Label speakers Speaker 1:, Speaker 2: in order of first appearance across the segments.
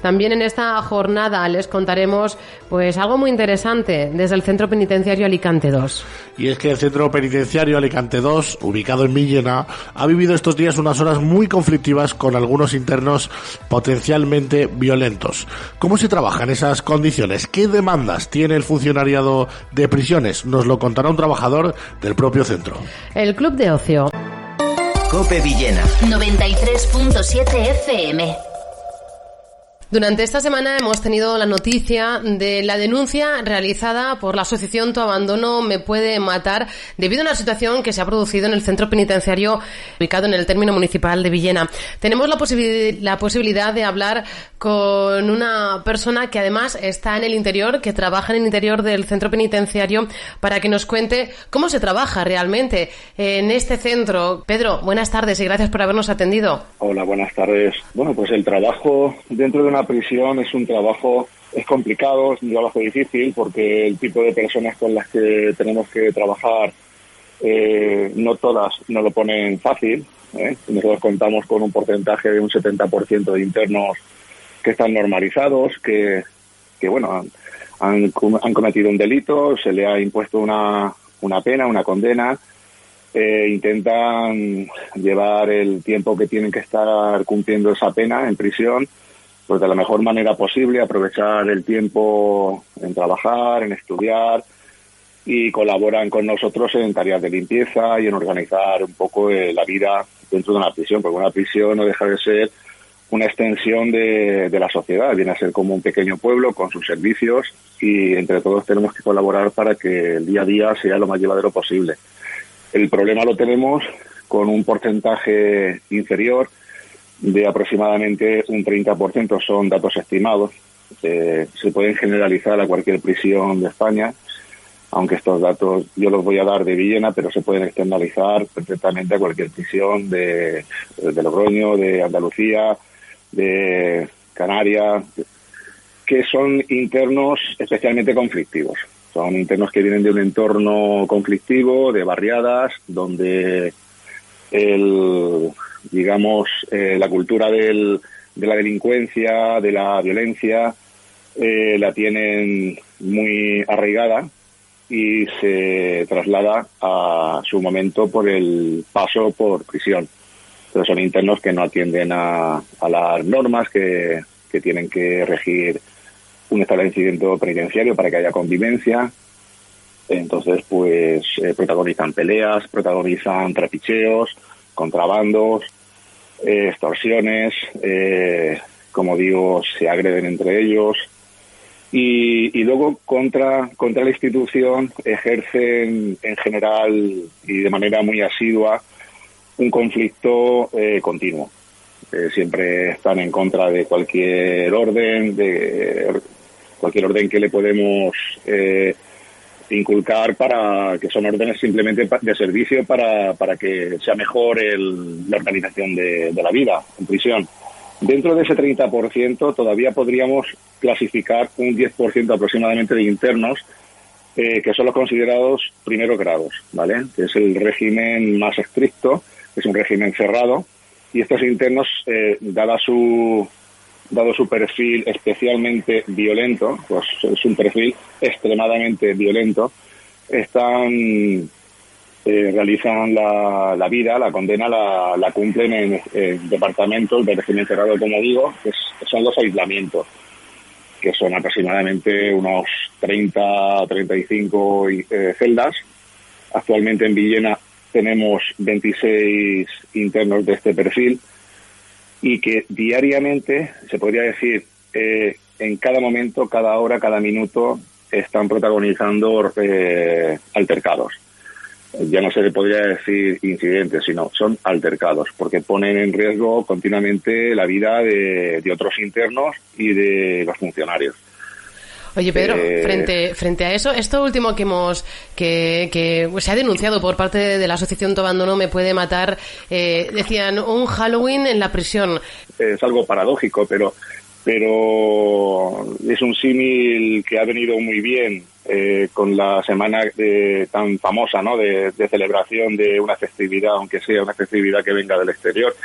Speaker 1: También en esta jornada les contaremos pues algo muy interesante desde el Centro Penitenciario Alicante II.
Speaker 2: Y es que el Centro Penitenciario Alicante II, ubicado en Villena, ha vivido estos días unas horas muy conflictivas con algunos internos potencialmente violentos. ¿Cómo se trabaja en esas condiciones? ¿Qué demandas tiene el funcionariado de prisiones? Nos lo contará un trabajador del propio centro.
Speaker 1: El Club de Ocio.
Speaker 3: COPE Villena 93.7 FM.
Speaker 1: Durante esta semana hemos tenido la noticia de la denuncia realizada por la asociación Tu Abandono Me Puede Matar debido a una situación que se ha producido en el centro penitenciario ubicado en el término municipal de Villena. Tenemos la posibilidad de hablar con una persona que además está en el interior, que trabaja en el interior del centro penitenciario, para que nos cuente cómo se trabaja realmente en este centro. Pedro, buenas tardes y gracias por habernos atendido.
Speaker 4: Hola, buenas tardes. Bueno, pues el trabajo dentro de una prisión es complicado, es un trabajo difícil porque el tipo de personas con las que tenemos que trabajar no todas nos lo ponen fácil. Nosotros contamos con un porcentaje de un 70% de internos que están normalizados, que bueno, han cometido un delito, se le ha impuesto una pena, una condena. Intentan llevar el tiempo que tienen que estar cumpliendo esa pena en prisión pues de la mejor manera posible, aprovechar el tiempo en trabajar, en estudiar, y colaboran con nosotros en tareas de limpieza y en organizar un poco la vida dentro de una prisión, porque una prisión no deja de ser una extensión de la sociedad, viene a ser como un pequeño pueblo con sus servicios, y entre todos tenemos que colaborar para que el día a día sea lo más llevadero posible. El problema lo tenemos con un porcentaje inferior de aproximadamente un 30%, son datos estimados. Se pueden generalizar a cualquier prisión de España, aunque estos datos yo los voy a dar de Villena, pero se pueden externalizar perfectamente a cualquier prisión de Logroño, de Andalucía, de Canarias, que son internos especialmente conflictivos. Son internos que vienen de un entorno conflictivo, de barriadas, donde la cultura de la delincuencia, de la violencia, la tienen muy arraigada y se traslada a su momento por el paso por prisión. Pero son internos que no atienden a las normas que tienen que regir un establecimiento penitenciario para que haya convivencia. Entonces, pues protagonizan peleas, protagonizan trapicheos, contrabandos, extorsiones, como digo, se agreden entre ellos, y luego contra la institución ejercen en general y de manera muy asidua un conflicto continuo. Siempre están en contra de cualquier orden que le podemos inculcar, para que son órdenes simplemente de servicio para que sea mejor la organización de la vida en prisión. Dentro de ese 30% todavía podríamos clasificar un 10% aproximadamente de internos que son los considerados primeros grados, ¿vale? Que es el régimen más estricto, es un régimen cerrado, y estos internos, dado su perfil especialmente violento, pues es un perfil extremadamente violento, realizan la vida, la condena, la cumplen en departamentos de régimen cerrado, como digo, que son los aislamientos, que son aproximadamente unos 30 35 celdas. Actualmente en Villena tenemos 26 internos de este perfil, y que diariamente, se podría decir, en cada momento, cada hora, cada minuto, están protagonizando altercados. Ya no se le podría decir incidentes, sino son altercados, porque ponen en riesgo continuamente la vida de otros internos y de los funcionarios.
Speaker 1: Oye, Pedro, frente a eso, esto último que se ha denunciado por parte de la asociación Tu Abandono Me Puede Matar, decían un Halloween en la prisión.
Speaker 4: Es algo paradójico, pero es un símil que ha venido muy bien con la semana tan famosa, ¿no?, de celebración de una festividad, aunque sea una festividad que venga del exterior.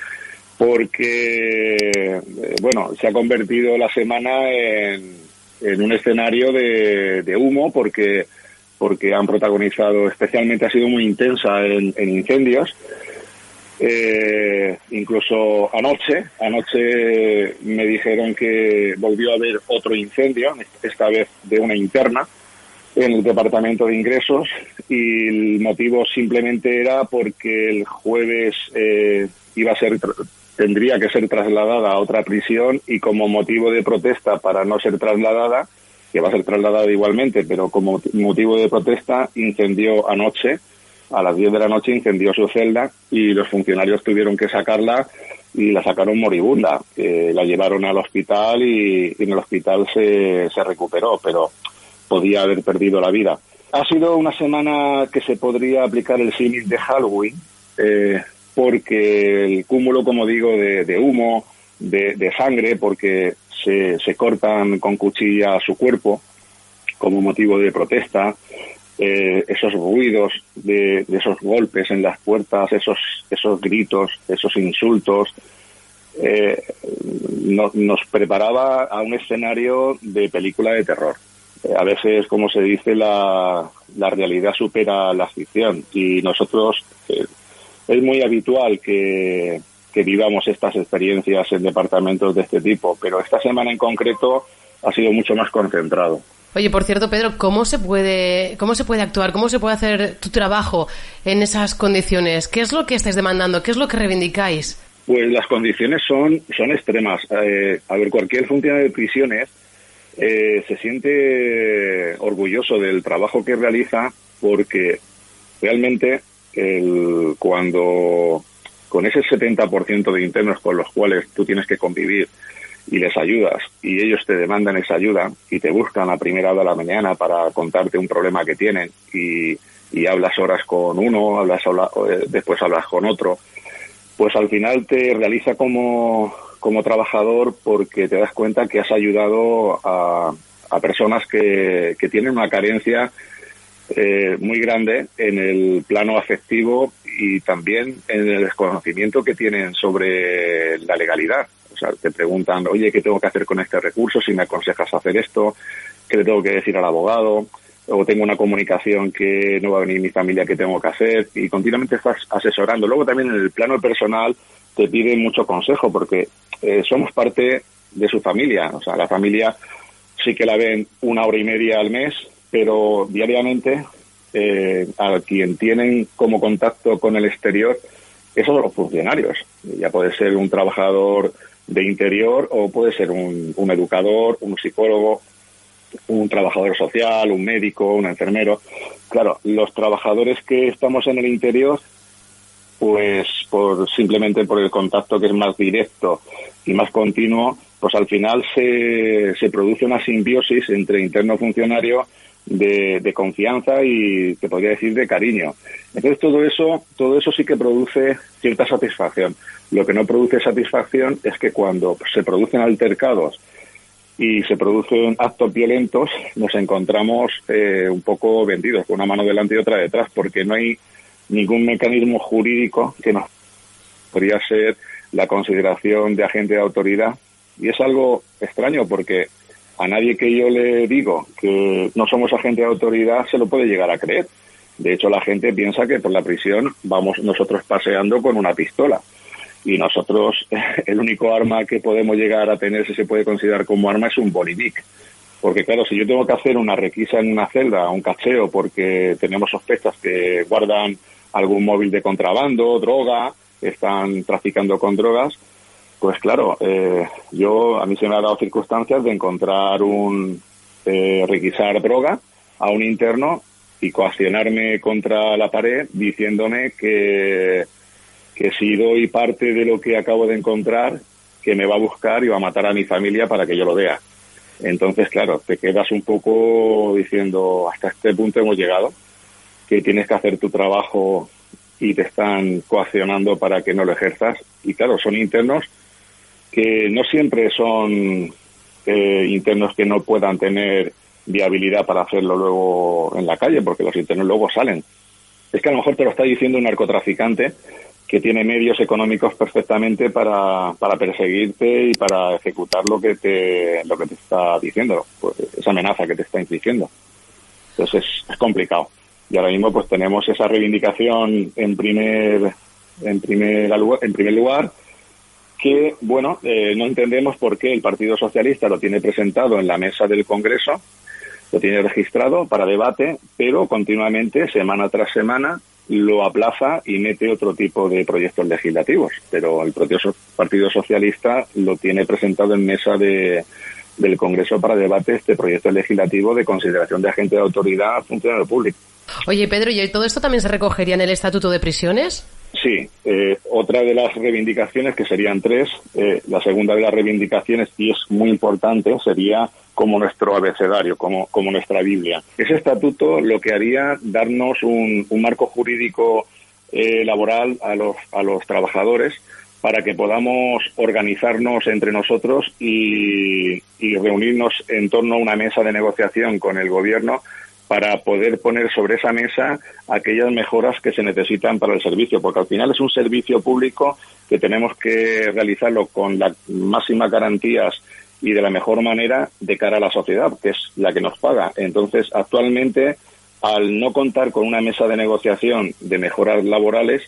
Speaker 4: porque, bueno, se ha convertido la semana en un escenario de humo, porque han protagonizado, especialmente ha sido muy intensa en incendios. Incluso anoche me dijeron que volvió a haber otro incendio, esta vez de una interna, en el Departamento de Ingresos, y el motivo simplemente era porque el jueves tendría que ser trasladada a otra prisión, y como motivo de protesta para no ser trasladada, que va a ser trasladada igualmente, pero como motivo de protesta, incendió anoche, a las 10 de la noche incendió su celda, y los funcionarios tuvieron que sacarla, y la sacaron moribunda. La llevaron al hospital y en el hospital se recuperó, pero podía haber perdido la vida. Ha sido una semana que se podría aplicar el símil de Halloween, porque el cúmulo, como digo, de humo, de sangre, porque se cortan con cuchilla su cuerpo como motivo de protesta, esos ruidos de esos golpes en las puertas, esos gritos, esos insultos, nos preparaba a un escenario de película de terror. A veces, como se dice, la realidad supera la ficción, y nosotros es muy habitual que vivamos estas experiencias en departamentos de este tipo, pero esta semana en concreto ha sido mucho más concentrado.
Speaker 1: Oye, por cierto, Pedro, ¿cómo se puede actuar? ¿Cómo se puede hacer tu trabajo en esas condiciones? ¿Qué es lo que estáis demandando? ¿Qué es lo que reivindicáis?
Speaker 4: Pues las condiciones son extremas. A ver, cualquier funcionario de prisiones se siente orgulloso del trabajo que realiza, porque realmente cuando con ese 70% de internos con los cuales tú tienes que convivir y les ayudas, y ellos te demandan esa ayuda y te buscan a primera hora de la mañana para contarte un problema que tienen, y hablas horas con uno, después hablas con otro, pues al final te realiza como trabajador, porque te das cuenta que has ayudado a personas que tienen una carencia muy grande en el plano afectivo, y también en el desconocimiento que tienen sobre la legalidad. O sea, te preguntan, oye, ¿qué tengo que hacer con este recurso? Si me aconsejas hacer esto, ¿qué le tengo que decir al abogado? O tengo una comunicación que no va a venir mi familia, ¿qué tengo que hacer? Y continuamente estás asesorando. Luego también en el plano personal te piden mucho consejo, porque somos parte de su familia. O sea, la familia sí que la ven 1 hora y media al mes, pero diariamente a quien tienen como contacto con el exterior, esos son los funcionarios. Ya puede ser un trabajador de interior, o puede ser un educador, un psicólogo, un trabajador social, un médico, un enfermero. Claro, los trabajadores que estamos en el interior, pues simplemente por el contacto que es más directo y más continuo, pues al final se produce una simbiosis entre interno funcionario de confianza y, te podría decir, de cariño. Entonces todo eso sí que produce cierta satisfacción. Lo que no produce satisfacción es que cuando se producen altercados y se producen actos violentos, nos encontramos un poco vendidos, con una mano delante y otra detrás, porque no hay ningún mecanismo jurídico que nos podría ser la consideración de agente de autoridad. Y es algo extraño, porque a nadie que yo le digo que no somos agente de autoridad se lo puede llegar a creer. De hecho, la gente piensa que por la prisión vamos nosotros paseando con una pistola. Y nosotros, el único arma que podemos llegar a tener, si se puede considerar como arma, es un bolivic. Porque claro, si yo tengo que hacer una requisa en una celda, un cacheo, porque tenemos sospechas que guardan algún móvil de contrabando, droga, están traficando con drogas, pues claro, a mí se me ha dado circunstancias de encontrar requisar droga a un interno y coaccionarme contra la pared diciéndome que si doy parte de lo que acabo de encontrar, que me va a buscar y va a matar a mi familia para que yo lo vea. Entonces, claro, te quedas un poco diciendo, hasta este punto hemos llegado, que tienes que hacer tu trabajo y te están coaccionando para que no lo ejerzas. Y claro, son internos que no siempre son internos que no puedan tener viabilidad para hacerlo luego en la calle, porque los internos luego salen. Es que a lo mejor te lo está diciendo un narcotraficante que tiene medios económicos perfectamente para perseguirte y para ejecutar lo que te está diciendo, pues, esa amenaza que te está infligiendo. Entonces es complicado. Y ahora mismo pues tenemos esa reivindicación en primer lugar, que, bueno, no entendemos por qué el Partido Socialista lo tiene presentado en la mesa del Congreso, lo tiene registrado para debate, pero continuamente, semana tras semana, lo aplaza y mete otro tipo de proyectos legislativos. Pero el propio Partido Socialista lo tiene presentado en mesa del Congreso para debate, este proyecto legislativo de consideración de agente de autoridad a funcionario público.
Speaker 1: Oye, Pedro, ¿y todo esto también se recogería en el Estatuto de Prisiones?
Speaker 4: Sí, otra de las reivindicaciones, que serían 3, la segunda de las reivindicaciones, y es muy importante, sería como nuestro abecedario, como nuestra Biblia. Ese estatuto lo que haría darnos un marco jurídico laboral a los trabajadores para que podamos organizarnos entre nosotros y reunirnos en torno a una mesa de negociación con el Gobierno para poder poner sobre esa mesa aquellas mejoras que se necesitan para el servicio, porque al final es un servicio público que tenemos que realizarlo con las máximas garantías y de la mejor manera de cara a la sociedad, que es la que nos paga. Entonces, actualmente, al no contar con una mesa de negociación de mejoras laborales,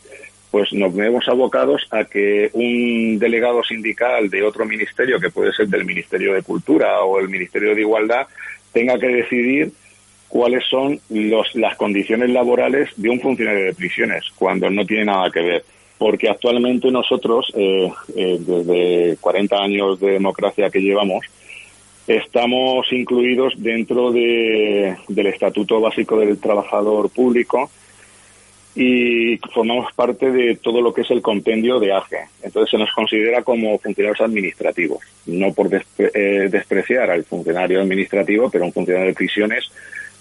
Speaker 4: pues nos vemos abocados a que un delegado sindical de otro ministerio, que puede ser del Ministerio de Cultura o el Ministerio de Igualdad, tenga que decidir cuáles son las condiciones laborales de un funcionario de prisiones, cuando no tiene nada que ver. Porque actualmente nosotros, desde 40 años de democracia que llevamos, estamos incluidos dentro del Estatuto Básico del Trabajador Público y formamos parte de todo lo que es el compendio de AGE. Entonces se nos considera como funcionarios administrativos, no por despreciar al funcionario administrativo, pero un funcionario de prisiones,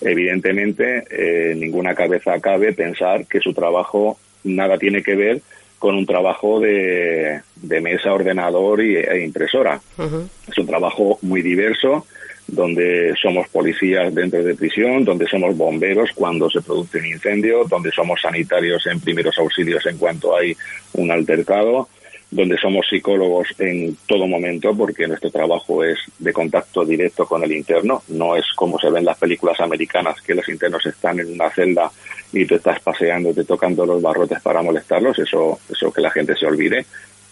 Speaker 4: evidentemente, ninguna cabeza cabe pensar que su trabajo nada tiene que ver con un trabajo de mesa, ordenador e impresora. Uh-huh. Es un trabajo muy diverso, donde somos policías dentro de prisión, donde somos bomberos cuando se produce un incendio, donde somos sanitarios en primeros auxilios en cuanto hay un altercado, donde somos psicólogos en todo momento, porque nuestro trabajo es de contacto directo con el interno, no es como se ve en las películas americanas, que los internos están en una celda y te estás paseando, te tocando los barrotes para molestarlos, eso que la gente se olvide.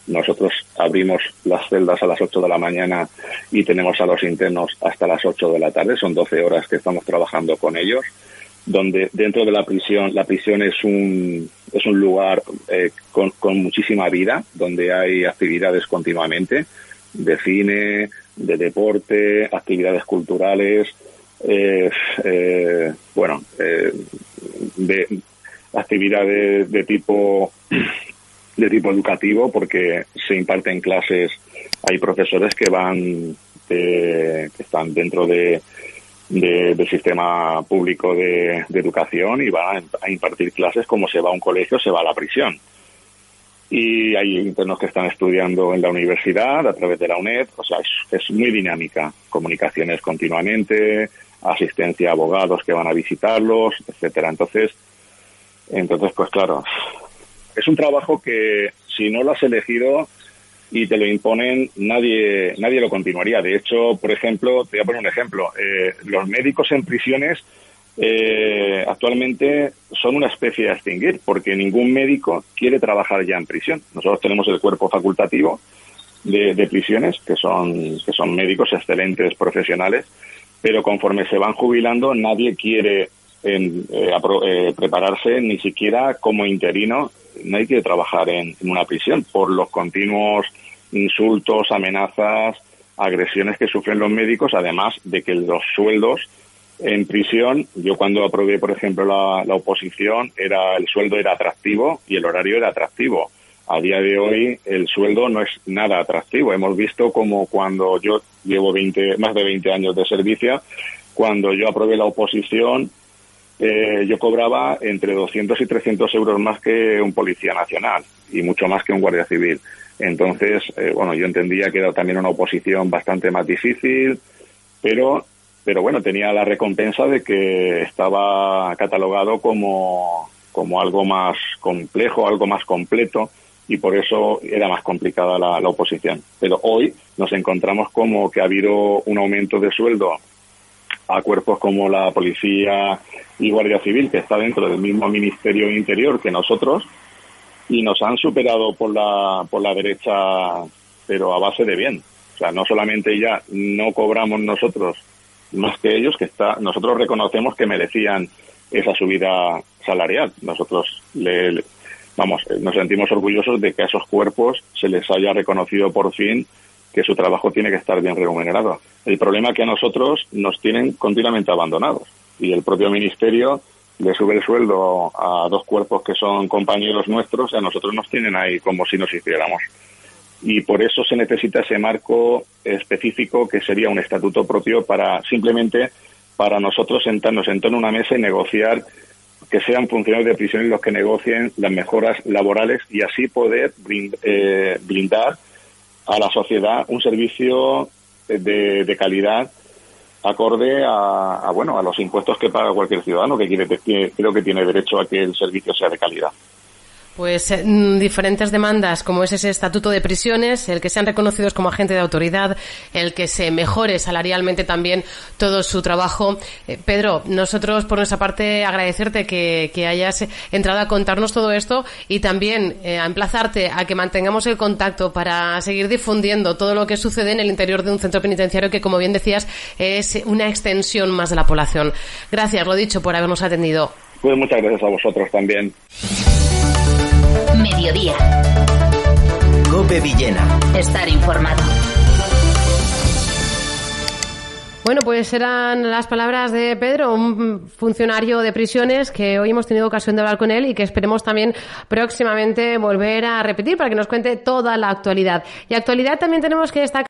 Speaker 4: Nosotros abrimos las celdas a las 8 de la mañana y tenemos a los internos hasta las 8 de la tarde, son 12 horas que estamos trabajando con ellos, donde dentro de la prisión es un lugar con muchísima vida, donde hay actividades continuamente, de cine, de deporte, actividades culturales, de actividades de tipo educativo, porque se imparten clases, hay profesores que están dentro del sistema público de educación y van a impartir clases como se va a un colegio, se va a la prisión. Y hay internos que están estudiando en la universidad a través de la UNED, o sea, es muy dinámica, comunicaciones continuamente, asistencia a abogados que van a visitarlos, etcétera. Entonces, pues claro, es un trabajo que si no lo has elegido y te lo imponen, nadie lo continuaría. De hecho, por ejemplo, te voy a poner un ejemplo. Los médicos en prisiones actualmente son una especie a extinguir, porque ningún médico quiere trabajar ya en prisión. Nosotros tenemos el cuerpo facultativo de prisiones, que son médicos excelentes, profesionales, pero conforme se van jubilando, nadie quiere prepararse ni siquiera como interino. Nadie quiere trabajar en una prisión por los continuos insultos, amenazas, agresiones que sufren los médicos, además de que los sueldos en prisión, yo cuando aprobé, por ejemplo, la oposición, el sueldo era atractivo y el horario era atractivo. A día de hoy el sueldo no es nada atractivo. Hemos visto como cuando yo llevo más de 20 años de servicio, cuando yo aprobé la oposición, yo cobraba entre 200 y 300 euros más que un policía nacional y mucho más que un guardia civil. Entonces, yo entendía que era también una oposición bastante más difícil, pero bueno, tenía la recompensa de que estaba catalogado como como algo más complejo, algo más completo, y por eso era más complicada la oposición. Pero hoy nos encontramos como que ha habido un aumento de sueldo a cuerpos como la Policía y Guardia Civil, que está dentro del mismo Ministerio de Interior que nosotros, y nos han superado por la derecha, pero a base de bien. O sea, no solamente ya no cobramos nosotros más que ellos, nosotros reconocemos que merecían esa subida salarial. Nosotros nos sentimos orgullosos de que a esos cuerpos se les haya reconocido por fin que su trabajo tiene que estar bien remunerado. El problema es que a nosotros nos tienen continuamente abandonados, y el propio Ministerio le sube el sueldo a 2 cuerpos que son compañeros nuestros, y a nosotros nos tienen ahí como si nos hiciéramos. Y por eso se necesita ese marco específico, que sería un estatuto propio para nosotros sentarnos en torno a una mesa y negociar, que sean funcionarios de prisiones los que negocien las mejoras laborales, y así poder brindar a la sociedad un servicio de calidad acorde a los impuestos que paga cualquier ciudadano que creo que tiene derecho a que el servicio sea de calidad.
Speaker 1: Pues diferentes demandas, como es ese estatuto de prisiones, el que sean reconocidos como agente de autoridad, el que se mejore salarialmente también todo su trabajo. Pedro, nosotros por nuestra parte agradecerte que hayas entrado a contarnos todo esto, y también a emplazarte a que mantengamos el contacto para seguir difundiendo todo lo que sucede en el interior de un centro penitenciario que, como bien decías, es una extensión más de la población. Gracias, lo dicho, por habernos atendido.
Speaker 4: Pues muchas gracias a vosotros también.
Speaker 3: Mediodía.
Speaker 5: COPE Villena.
Speaker 3: Estar informado.
Speaker 1: Bueno, pues eran las palabras de Pedro, un funcionario de prisiones que hoy hemos tenido ocasión de hablar con él y que esperemos también próximamente volver a repetir para que nos cuente toda la actualidad. Y actualidad también tenemos que destacar